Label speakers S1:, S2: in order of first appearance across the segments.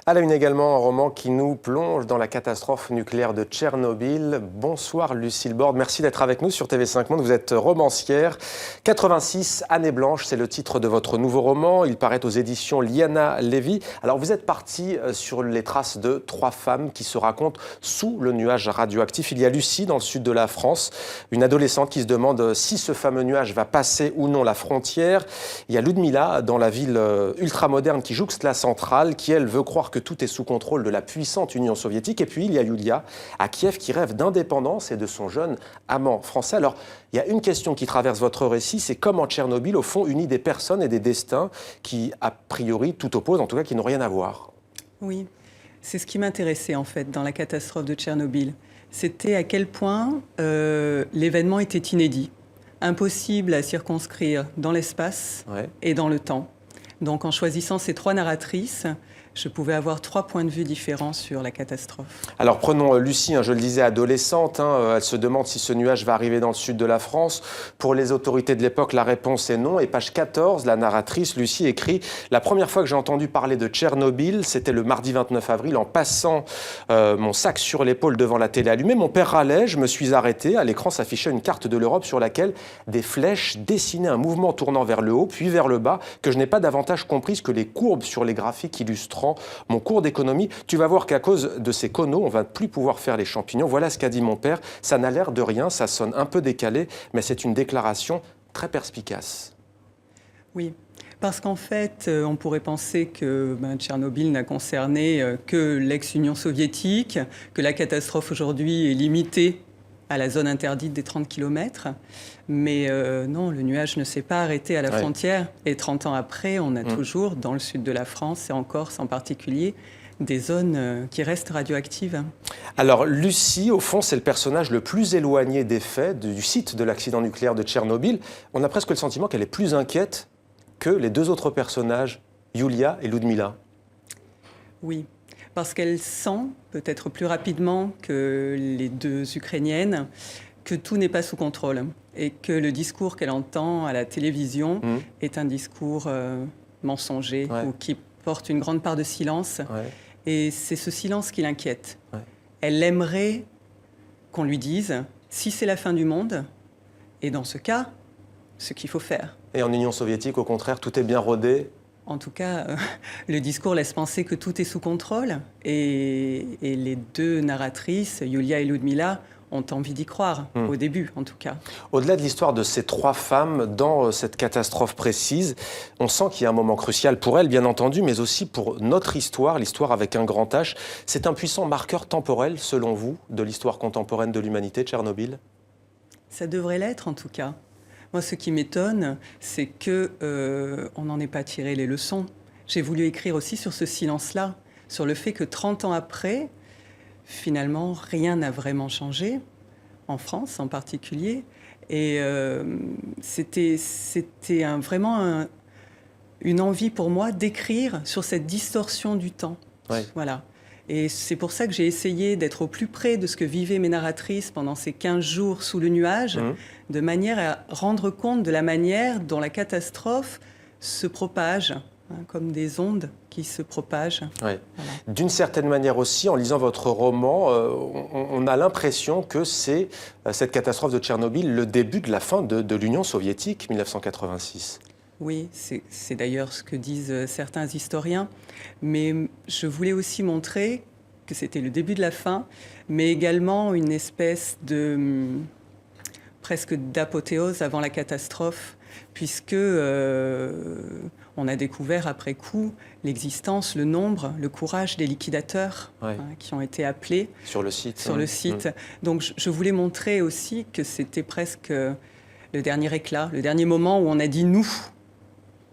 S1: À la une également, un roman qui nous plonge dans la catastrophe nucléaire de Tchernobyl. Bonsoir Lucille Borde, merci d'être avec nous sur TV5 Monde. Vous êtes romancière. 86, Année blanche, c'est le titre de votre nouveau roman. Il paraît aux éditions Liana Levy. Alors vous êtes partie sur les traces de 3 femmes qui se racontent sous le nuage radioactif. Il y a Lucie dans le sud de la France, une adolescente qui se demande si ce fameux nuage va passer ou non la frontière. Il y a Ludmila dans la ville ultramoderne qui jouxte la centrale, qui elle veut croire que tout est sous contrôle de la puissante Union soviétique. Et puis il y a Yulia à Kiev qui rêve d'indépendance et de son jeune amant français. Alors il y a une question qui traverse votre récit, c'est comment Tchernobyl au fond unit des personnes et des destins qui a priori tout opposent, en tout cas qui n'ont rien à voir.
S2: Oui, c'est ce qui m'intéressait en fait dans la catastrophe de Tchernobyl. C'était à quel point l'événement était inédit, impossible à circonscrire dans l'espace et dans le temps. Donc en choisissant ces 3 narratrices, je pouvais avoir 3 points de vue différents sur la catastrophe.
S1: Alors prenons Lucie, je le disais, adolescente. Elle se demande si ce nuage va arriver dans le sud de la France. Pour les autorités de l'époque, la réponse est non. Et page 14, la narratrice, Lucie, écrit « La première fois que j'ai entendu parler de Tchernobyl, c'était le mardi 29 avril, en passant mon sac sur l'épaule devant la télé allumée. Mon père râlait, je me suis arrêté. À l'écran s'affichait une carte de l'Europe sur laquelle des flèches dessinaient un mouvement tournant vers le haut, puis vers le bas, que je n'ai pas davantage comprise que les courbes sur les graphiques illustrant mon cours d'économie. Tu vas voir qu'à cause de ces conos, on ne va plus pouvoir faire les champignons. Voilà ce qu'a dit mon père. Ça n'a l'air de rien, ça sonne un peu décalé, mais c'est une déclaration très perspicace. »
S2: Oui, parce qu'en fait, on pourrait penser que Tchernobyl n'a concerné que l'ex-Union soviétique, que la catastrophe aujourd'hui est limitée à la zone interdite des 30 km. Mais non, le nuage ne s'est pas arrêté à la frontière. Et 30 ans après, on a toujours, dans le sud de la France et en Corse en particulier, des zones qui restent radioactives.
S1: Alors Lucie, au fond, c'est le personnage le plus éloigné des faits du site de l'accident nucléaire de Tchernobyl. On a presque le sentiment qu'elle est plus inquiète que les 2 autres personnages, Yulia et Ludmila.
S2: Oui, parce qu'elle sent, peut-être plus rapidement que les 2 Ukrainiennes, que tout n'est pas sous contrôle et que le discours qu'elle entend à la télévision est un discours mensonger ou qui porte une grande part de silence. Et c'est ce silence qui l'inquiète. Elle aimerait qu'on lui dise si c'est la fin du monde, et dans ce cas, ce qu'il faut faire.
S1: Et en Union soviétique, au contraire, tout est bien rodé.
S2: En tout cas, le discours laisse penser que tout est sous contrôle. Et les 2 narratrices, Yulia et Ludmila, ont envie d'y croire, au début en tout cas.
S1: Au-delà de l'histoire de ces 3 femmes dans cette catastrophe précise, on sent qu'il y a un moment crucial pour elles, bien entendu, mais aussi pour notre histoire, l'histoire avec un grand H. C'est un puissant marqueur temporel, selon vous, de l'histoire contemporaine de l'humanité, Tchernobyl ?
S2: Ça devrait l'être en tout cas. Moi, ce qui m'étonne, c'est qu'on n'en ait pas tiré les leçons. J'ai voulu écrire aussi sur ce silence-là, sur le fait que 30 ans après, finalement, rien n'a vraiment changé, en France en particulier. Et c'était vraiment une envie pour moi d'écrire sur cette distorsion du temps. Voilà. Et c'est pour ça que j'ai essayé d'être au plus près de ce que vivaient mes narratrices pendant ces 15 jours sous le nuage, de manière à rendre compte de la manière dont la catastrophe se propage, comme des ondes qui se propagent.
S1: Voilà. D'une certaine manière aussi, en lisant votre roman, on a l'impression que c'est cette catastrophe de Tchernobyl le début de la fin de l'Union soviétique, 1986.
S2: Oui, c'est d'ailleurs ce que disent certains historiens. Mais je voulais aussi montrer que c'était le début de la fin, mais également une espèce de presque d'apothéose avant la catastrophe, puisque on a découvert après coup l'existence, le nombre, le courage des liquidateurs qui ont été appelés
S1: sur le site.
S2: Donc je voulais montrer aussi que c'était presque le dernier éclat, le dernier moment où on a dit « nous »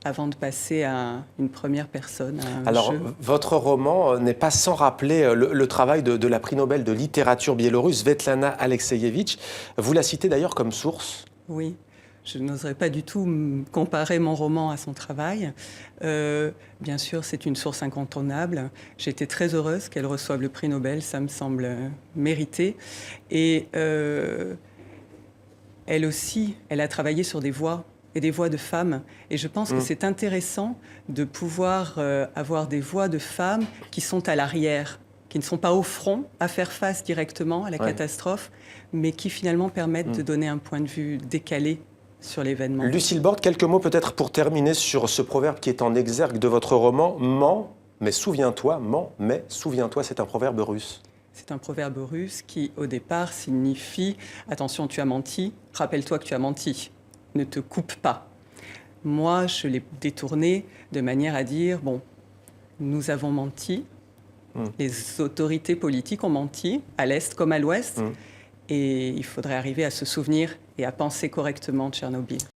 S2: avant de passer à une première personne.
S1: Alors, votre roman n'est pas sans rappeler le travail de la prix Nobel de littérature biélorusse, Svetlana Alexievitch. Vous la citez d'ailleurs comme source.
S2: Oui, je n'oserais pas du tout comparer mon roman à son travail. Bien sûr, c'est une source incontournable. J'étais très heureuse qu'elle reçoive le prix Nobel, ça me semble mérité. Et elle aussi, elle a travaillé sur des voix et des voix de femmes. Et je pense que c'est intéressant de pouvoir avoir des voix de femmes qui sont à l'arrière, qui ne sont pas au front à faire face directement à la catastrophe, mais qui finalement permettent de donner un point de vue décalé sur l'événement.
S1: Lucille Borde, quelques mots peut-être pour terminer sur ce proverbe qui est en exergue de votre roman. Mens, mais souviens-toi, c'est un proverbe russe.
S2: C'est un proverbe russe qui, au départ, signifie « Attention, tu as menti, rappelle-toi que tu as menti, ne te coupe pas ». Moi, je l'ai détourné de manière à dire « Bon, nous avons menti, les autorités politiques ont menti, à l'Est comme à l'Ouest, et il faudrait arriver à se souvenir et à penser correctement de Tchernobyl ».